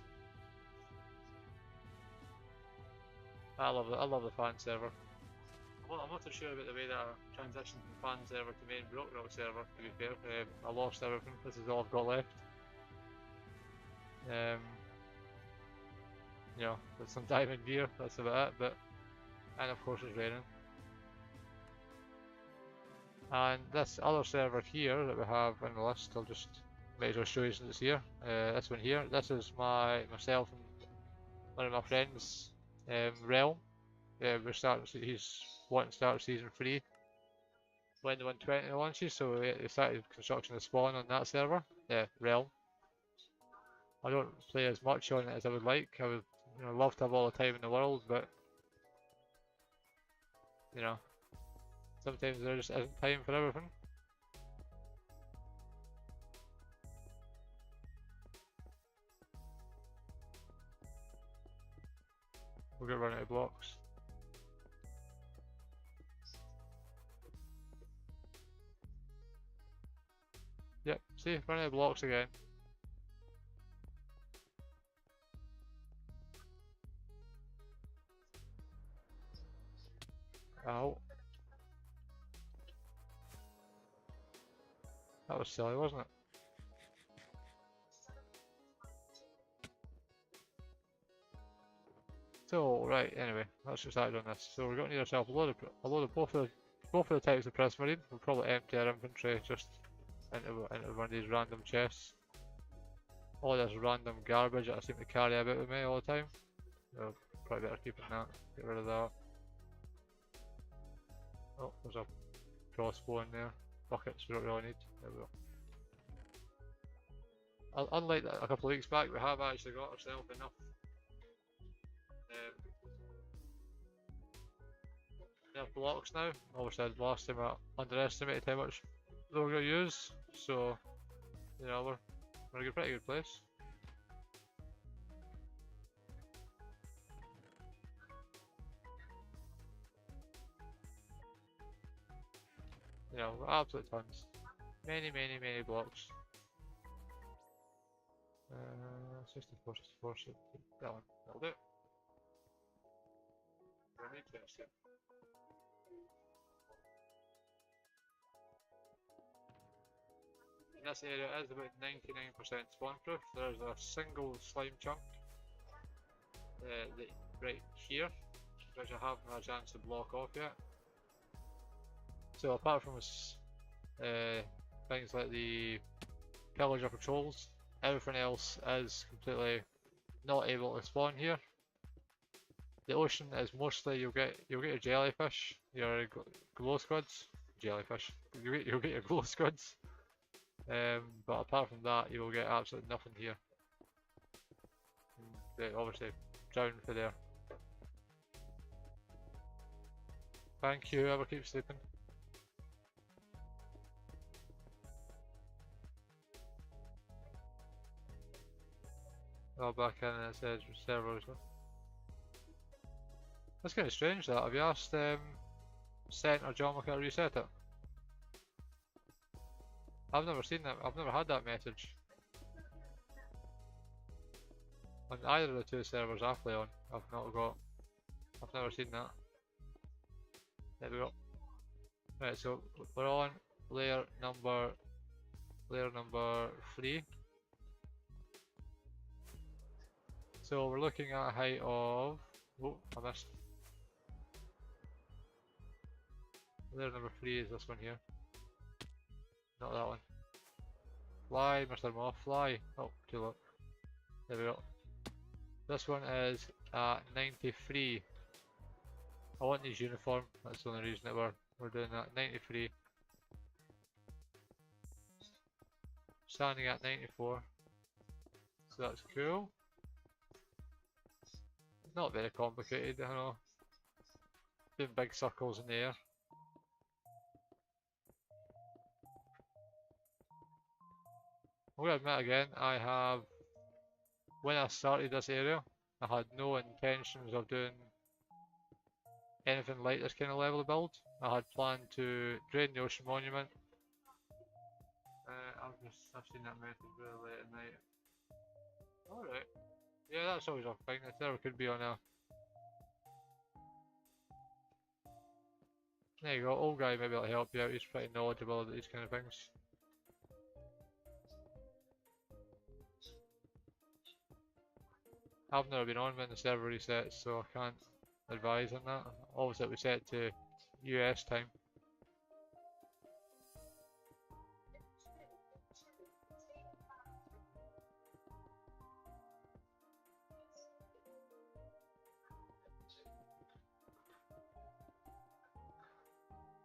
I love the fan server. I'm not too sure about the way that I transitioned from fan server to main Brokerock server, to be fair. I lost everything. This is all I've got left. You know, with some diamond gear, that's about it, and of course it's raining. And this other server here that we have on the list, I'll just might as well show you since it's here. This one here, this is myself and one of my friends, Realm. He's wanting to start season 3 when the 120 launches, so we started construction of spawn on that server, Realm. I don't play as much on it as I would like. I would love to have all the time in the world, but you know, sometimes there just isn't time for everything. we're gonna run out of blocks. Yep, see, run out of blocks again. Ow. That was silly, wasn't it? So, right, anyway, let's get started on this. So we're going to need ourselves a load of both of the types of prismarine. We'll probably empty our inventory just into one of these random chests. All this random garbage that I seem to carry about with me all the time. So, probably better keeping that. Get rid of that. Oh, there's a crossbow in there. Buckets we don't really need. There we go. Unlike a couple of weeks back, we have actually got ourselves enough blocks now. Obviously, last time I underestimated how much they were going to use, so you know we're in a pretty good place. You know, absolute tons, many blocks. 64, 64, that one, that'll do. Really interesting. This area is about 99% spawn proof. There's a single slime chunk right here, which I haven't had a chance to block off yet. So apart from things like the pillager patrols, everything else is completely not able to spawn here. The ocean is mostly you'll get your jellyfish, your glow squids, jellyfish. You'll get your glow squids. But apart from that, you will get absolutely nothing here. They obviously drown for there. Thank you, whoever keeps sleeping. Oh, back in and it says servers. That's kind of strange that. Have you asked Sent or John McCall to reset it? I've never seen that. I've never had that message on either of the two servers I play on. I've never seen that. There we go. Right, so we're on layer number 3. So we're looking at a height of. Oh, I missed. Layer number 3 is this one here. Not that one. Fly, Mr. Moth, fly. Oh, too low. There we go. This one is at 93. I want these uniform, that's the only reason that we're doing that. 93. Standing at 94. So that's cool. Not very complicated, I know. Doing big circles in the air. I'm going to admit again, when I started this area, I had no intentions of doing anything like this kind of level of build. I had planned to drain the ocean monument. I've seen that method really late at night. Alright. Yeah, that's always a thing. It never could be on a. There you go, old guy maybe will help you out, he's pretty knowledgeable about these kind of things. I've never been on when the server resets, so I can't advise on that. Obviously it was set to US time.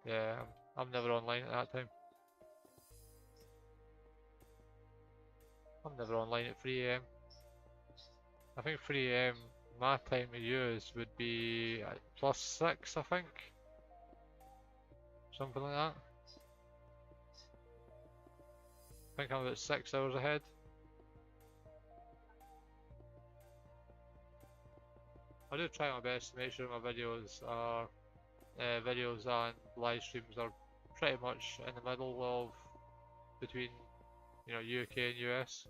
Yeah, I'm never online at that time. I'm never online at 3 AM. I think 3 AM my time to use would be +6, I think. Something like that. I think I'm about 6 hours ahead. I do try my best to make sure my videos are videos and live streams are pretty much in the middle of between, you know, UK and US.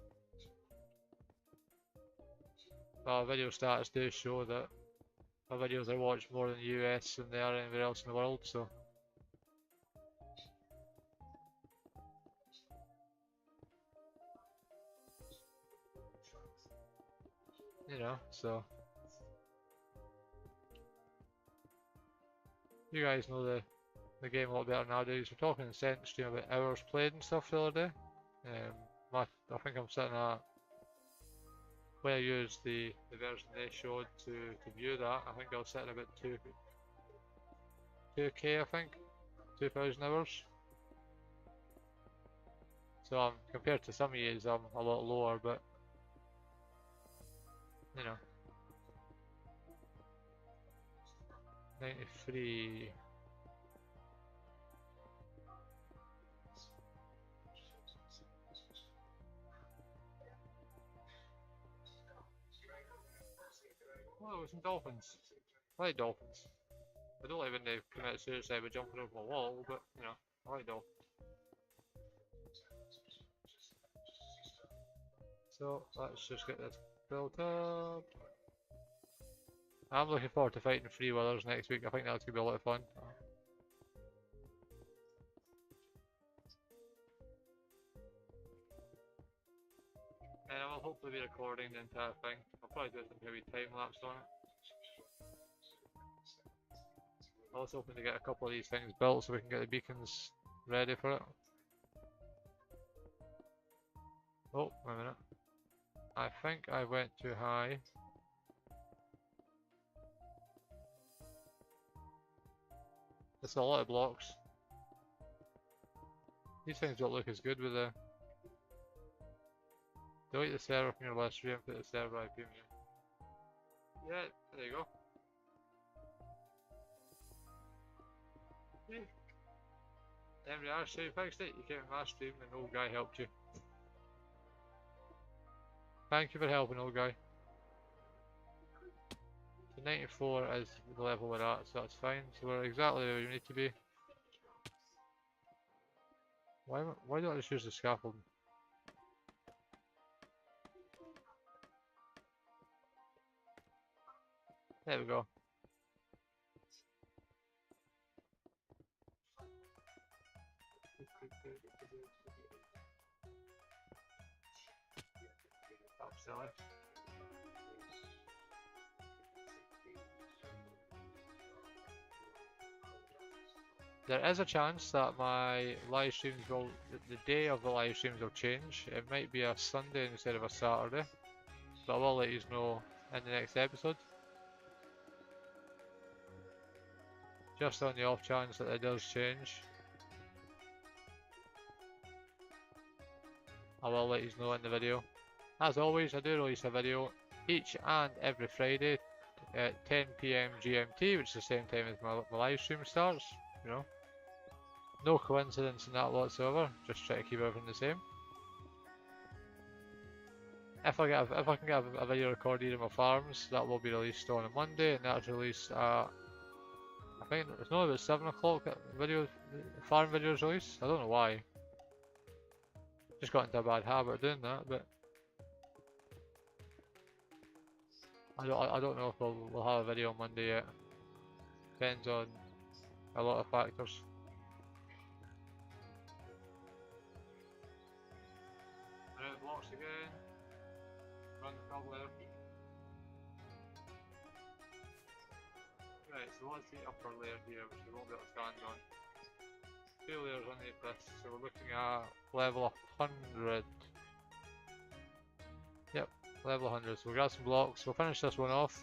Video stats do show that my videos are watched more in the US than they are anywhere else in the world, so you know, so you guys know the game a lot better nowadays. We're talking in Sent stream about hours played and stuff the other day. I think I'm sitting at, when I used the version they showed to view that, I think I was sitting about 2k, I think, 2,000 hours. So compared to some years, I'm a lot lower, but you know, 93. Oh, some dolphins. I like dolphins. I don't like when they commit suicide by jumping over a wall, but you know, I like dolphins. So let's just get this built up. I'm looking forward to fighting free withers next week. I think that's gonna be a lot of fun. And I will hopefully be recording the entire thing. I'll probably do some heavy time lapse on it. I was hoping to get a couple of these things built so we can get the beacons ready for it. Oh, wait a minute. I think I went too high. It's a lot of blocks. These things don't look as good with the... Delete the server from your list, re-input the server IP menu. Yeah, there you go. Yeah. There we are, so you fixed it. You came in my stream and the old guy helped you. Thank you for helping, old guy. So 94 is the level we're at, so that's fine. So we're exactly where we need to be. Why don't I just use the scaffolding? There we go. That's silly. There is a chance that my live streams will, the day of the live streams will change. It might be a Sunday instead of a Saturday, but I will let you know in the next episode. Just on the off chance that it does change, I will let you know in the video. As always, I do release a video each and every Friday at 10 PM GMT, which is the same time as my live stream starts, you know. No coincidence in that whatsoever, just try to keep everything the same. If I can get a video recorded in my farms, that will be released on a Monday, and that's released at, I think it's not about 7 o'clock that farm videos release. I don't know why. Just got into a bad habit of doing that, but I don't know if we'll have a video on Monday yet. Depends on a lot of factors. Right, blocks again. Run the frog layer. Right, so what's the upper layer here, which we won't be able to stand on? 2 layers underneath this, so we're looking at level 100. Yep, level 100. So we'll grab some blocks, we'll finish this one off,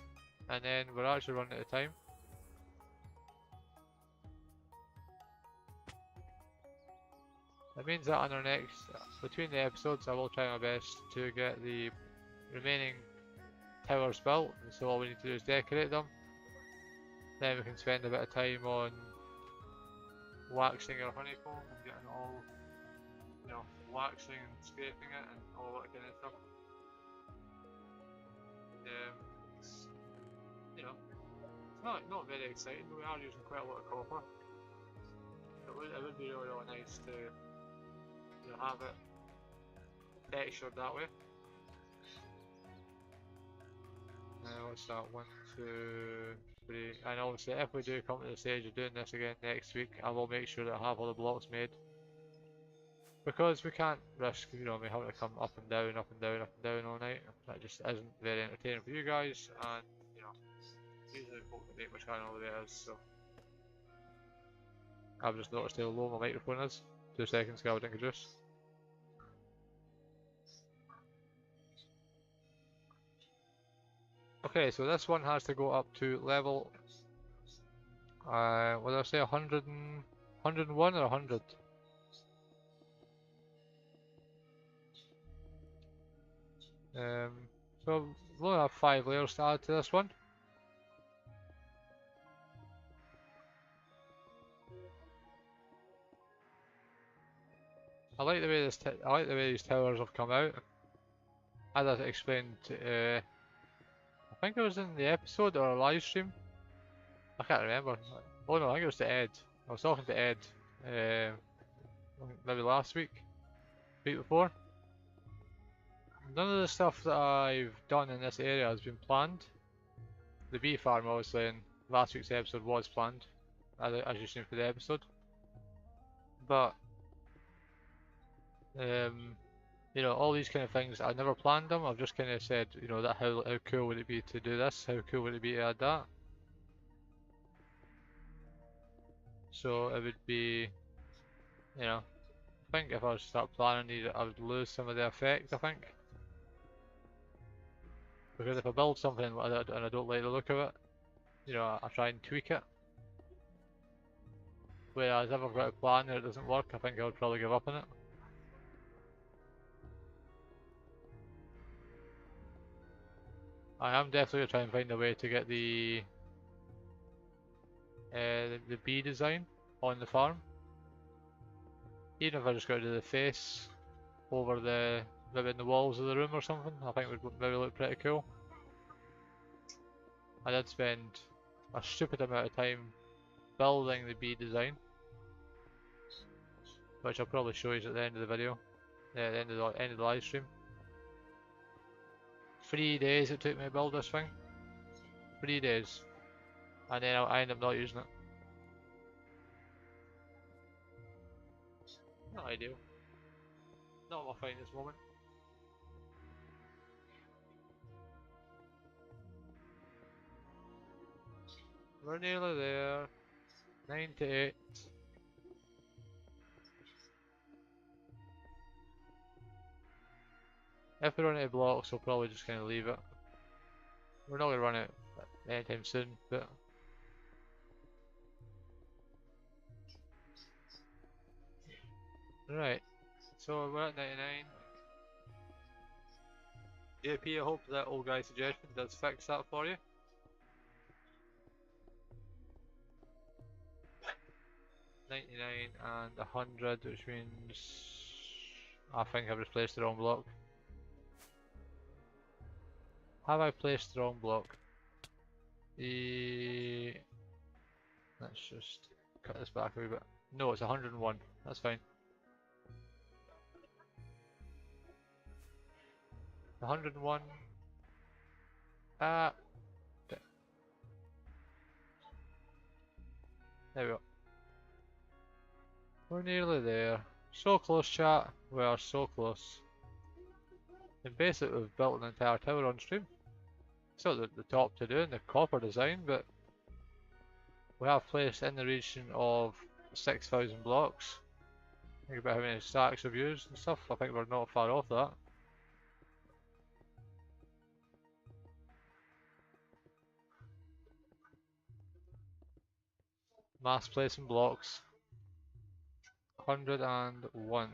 and then we're actually running out of time. That means that on our next, between the episodes, I will try my best to get the remaining towers built. So all we need to do is decorate them. Then we can spend a bit of time on waxing our honeycomb and getting it all, you know, waxing and scraping it and all that kind of stuff. You know, not very exciting, but we are using quite a lot of copper. It would be really, really nice to have it textured that way. What's that? 1, 2, 3. And obviously, if we do come to the stage of doing this again next week, I will make sure that I have all the blocks made. Because we can't risk, me having to come up and down, up and down, up and down all night. That just isn't very entertaining for you guys, and usually folk that make my channel the way it is, so. I've just noticed how low my microphone is. 2 seconds, go drink a juice. Okay, so this one has to go up to level, what did I say, 101 or 100? So we'll have 5 layers to add to this one. I like the way these towers have come out. As I explained, I think it was in the episode or a live stream. I can't remember. Oh no, I think it was to Ed. I was talking to Ed, maybe last week before. None of the stuff that I've done in this area has been planned. The bee farm, obviously, in last week's episode was planned, as you've seen for the episode. But all these kind of things, I never planned them. I've just kind of said, that how cool would it be to do this? How cool would it be to add that? So it would be, I think if I was to start planning these, I would lose some of the effect, I think. Because if I build something and I don't like the look of it, I try and tweak it. Whereas if I've got a plan and it doesn't work, I think I would probably give up on it. I am definitely going to try and find a way to get the bee design on the farm. Even if I just got to do the face over maybe in the walls of the room or something, I think it would maybe look pretty cool. I did spend a stupid amount of time building the bee design, which I'll probably show you at the end of the video, at the end of the live stream. 3 days it took me to build this thing. 3 days. And then I end up not using it. Not ideal. Not my finest moment. We're nearly there. 98. If we run out of blocks, we'll probably just kind of leave it. We're not going to run it anytime soon, but... Right, so we're at 99. JP, I hope that old guy's suggestion does fix that for you. $99 and 100, which means I think I've just placed the wrong block. Have I placed the wrong block? Let's just cut this back a wee bit. No, it's 101. That's fine. 101. There we go. We're nearly there. So close, chat. We are so close. And basically we've built an entire tower on stream. Still at the top to do in the copper design, but we have placed in the region of 6,000 blocks. Think about how many stacks we've used and stuff. I think we're not far off that. Mass placing blocks. 101.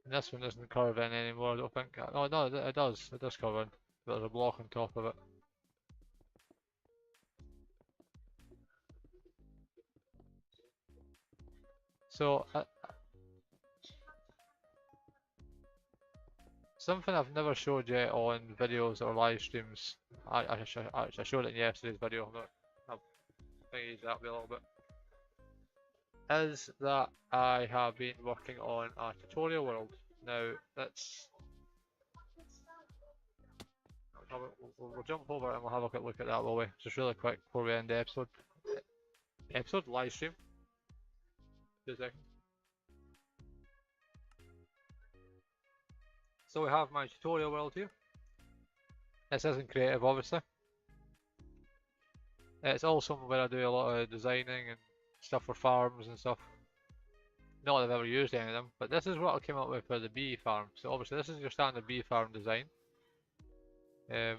And this one doesn't curve in anymore, I don't think. Oh no, it does. It does curve in. But there's a block on top of it. So Something I've never showed yet on videos or live streams. I showed it in yesterday's video. I've thingied that a little bit. Is that I have been working on a tutorial world. Now that's we'll jump over and we'll have a quick look at that, will we? Just really quick before we end the episode. Live stream. 2 seconds. So we have my tutorial world here. This isn't creative, obviously. It's also where I do a lot of designing and stuff for farms and stuff. Not that I've ever used any of them, but this is what I came up with for the bee farm. So obviously this is your standard bee farm design. This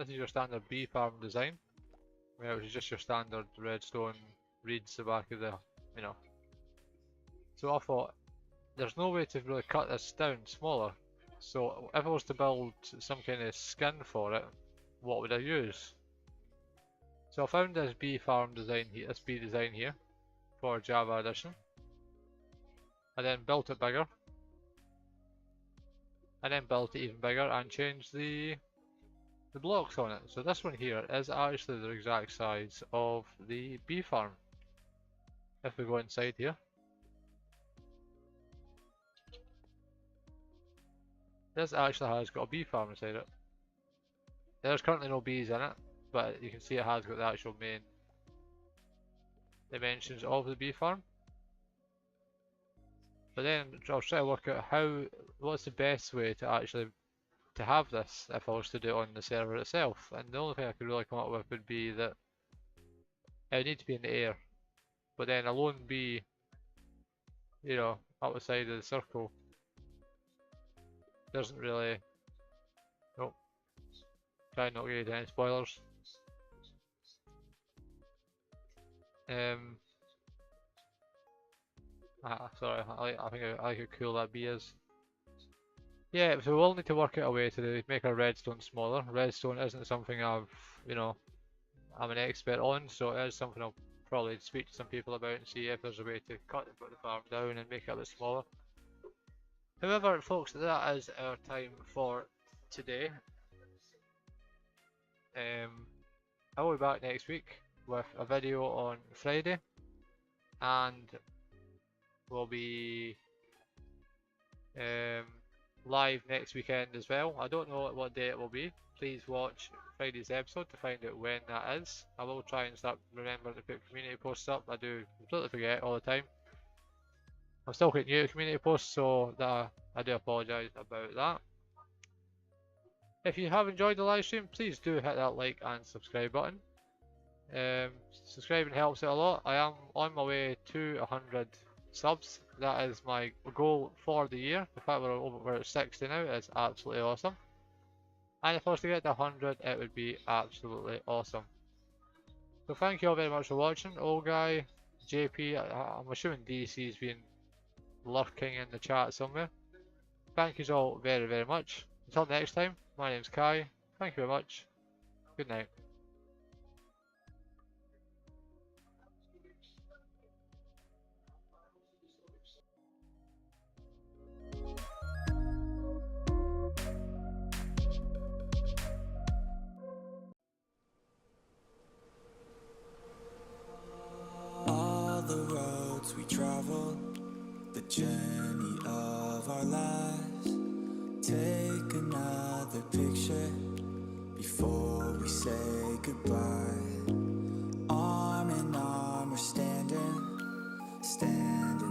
is your standard bee farm design, which is just your standard redstone reeds the back of the, you know. So I thought, there's no way to really cut this down smaller. So if I was to build some kind of skin for it, what would I use? So I found this bee farm design here, this bee design here, for Java Edition. I then built it bigger. And then built it even bigger and changed the blocks on it. So this one here is actually the exact size of the bee farm. If we go inside here. This actually has got a bee farm inside it. There's currently no bees in it, but you can see it has got the actual main dimensions of the bee farm. But then I'll try to work out what's the best way to actually have this if I was to do it on the server itself. And the only thing I could really come up with would be that it would need to be in the air. But then a lone bee, you know, outside of the circle doesn't really. Nope. Try not to get any spoilers. Sorry, I think I like how cool that bee is. Yeah, so we'll need to work out a way to make our redstone smaller. Redstone isn't something I'm an expert on, so it is something I'll probably speak to some people about and see if there's a way to cut the farm down and make it a bit smaller. However, folks, that is our time for today. I will be back next week with a video on Friday, and we'll be live next weekend as well. I don't know what day it will be. Please watch Friday's episode to find out when that is. I will try and start remembering to put community posts up. I do completely forget all the time. I'm still quite new to community posts, so that I do apologise about that. If you have enjoyed the live stream, please do hit that like and subscribe button. Subscribing helps out a lot. I am on my way to 100 subs. That is my goal for the year. The fact we're at 60 now is absolutely awesome. And if I was to get to 100, it would be absolutely awesome. So thank you all very much for watching. Old Guy, JP, I'm assuming DC's been lurking in the chat somewhere. Thank you all very, very much. Until next time, my name's Kai. Thank you very much. Good night. All the roads we traveled, the journey of our lives. Take another picture before we say goodbye. Arm in arm we're standing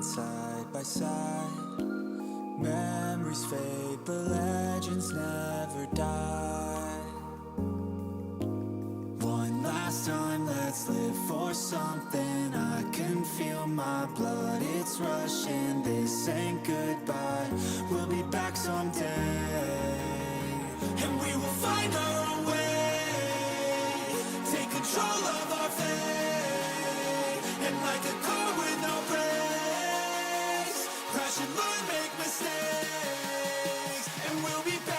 side by side. Memories fade but legends never die. One last time, let's live for something. I can feel my blood, it's rushing. This ain't goodbye, we'll be back someday. And we will find our own way. Take control of our fate. And like a car with no brakes, crash and learn, make mistakes. And we'll be back.